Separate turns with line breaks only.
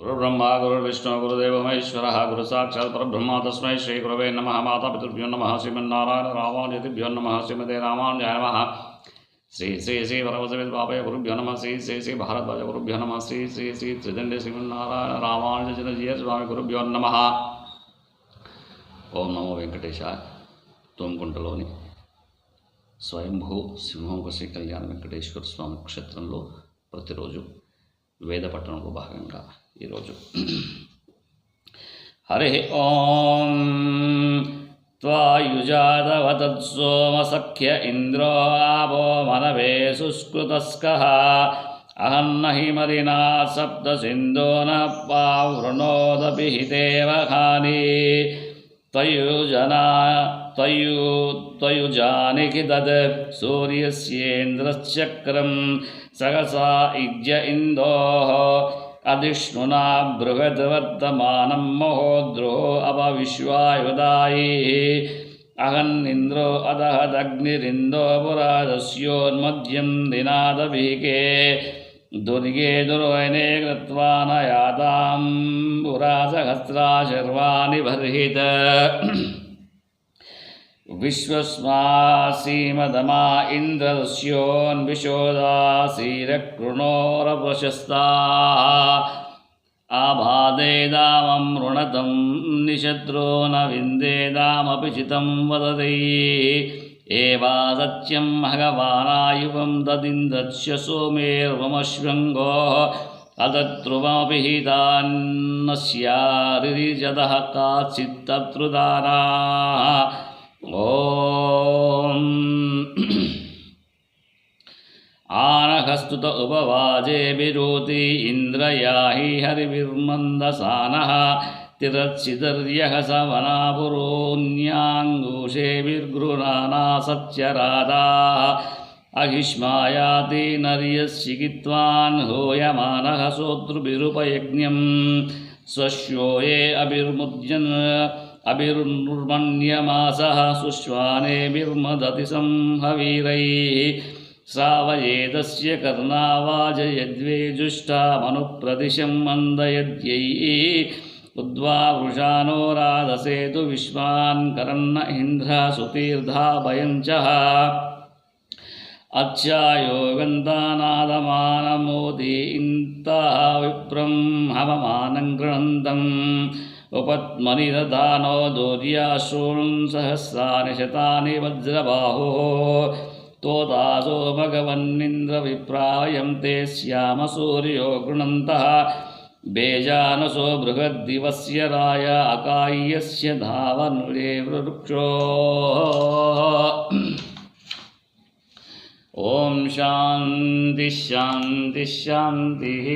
गुरुर्ब्रह्मा गुरुर्विष्णु गुरुदेव महेश्वरः गुरु साक्षात् परब्रह्म तस्मै श्री गुरवे नमः। मातापितृभ्यो नमः। श्रीमन्नारायण रामानुजतिभ्यो नमः। श्रीमते रामानुजाय नमः। श्री श्री श्री वरवसविद बापय गुरुभ्यो नमः। श्री श्री श्री भारद्वाज गुरुभ्यो नमः। श्री श्री श्री त्रिदंडे श्रीमन्नारायण रामानुजचिरंजीव स्वामी गुरुभ्यो नमः। ओम नमो वेंकटेशाय। తోంగుంటలోని స్వయంభూ సింహముఖ శ్రీ కళ్యాణ వెంకటేశ్వర స్వామి క్షేత్రంలో ప్రతిరోజు వేద పఠనంలో భాగంగా ఈరోజు హరి ఓం త్వాయుజాదవతత్సోమసఖ్య ఇంద్రో ఆవో మనవే సుస్కృతస్కః అహన్నహి మరినా సప్త సింధో న పావృణోదపి హితేవహాని त्वयुजानिखि तद् सूर्यस्येन्द्रश्चक्रं सहसा इज्य इन्दोः अधिष्णुना बृहद्वर्तमानं महोद्रो अपविश्वायुधायैः अहन्निन्द्रो अदहदग्निरिन्दो पुरादस्योन्मध्यं दिनादभिके दुर्गे दुर्वयने कृत्वा न यातां पुरासहस्रा शर्वाणि बर्हित विश्वस्मासीमदमा इन्द्रस्योन्विशोदासीरकृणोरप्रशस्ताः आबाधेदामं ऋणतं निशत्रो न विन्देदामपि चितं वदति एवा सत्यं भगवानायुवं तदिन्द्रस्य सोमेर्वमश्वङ्गो अदत्रुवमपि हितान्नस्यारिजतः काचित्तत्रुदानाः ॐ आनहस्तुत उपवाजे विरोति इन्द्रयाहि हरिभिर्मन्दसानः तिरच्चितर्यः सवनापुरोऽन्याङ्गुषेभिर्गृणाना सत्यराधाः अहिष्मायाति नर्यश्चिकित्वान् हूयमानः सोतृभिरुपयज्ञं स्वश्यो ये अभिर्मन्यमासः सुश्वानेभिर्मदति संहवीरैः श्रावयेदस्य कर्णावाजयद्वेजुष्टामनुप्रदिशं मन्दयद्यैः उद्वावृषानो राधसेतु विश्वान् करन्न इन्द्रः सुतीर्धाभयञ्चः अच्छायो गन्तानादमानमोदि इन्तः विप्रं हवमानं गृह्णन्तम् उपत्मनिदधानो दूर्याशून् सहस्राणि शतानि वज्रबाहुः तोतासो भगवन्निन्द्रविप्रायं ते श्यामसूर्यो गृह्णन्तः बेजानसो बृहद्दिवस्य राय अकाय्यस्य धावनुरे वृक्षो ॐ शान्ति शान्ति शान्तिः।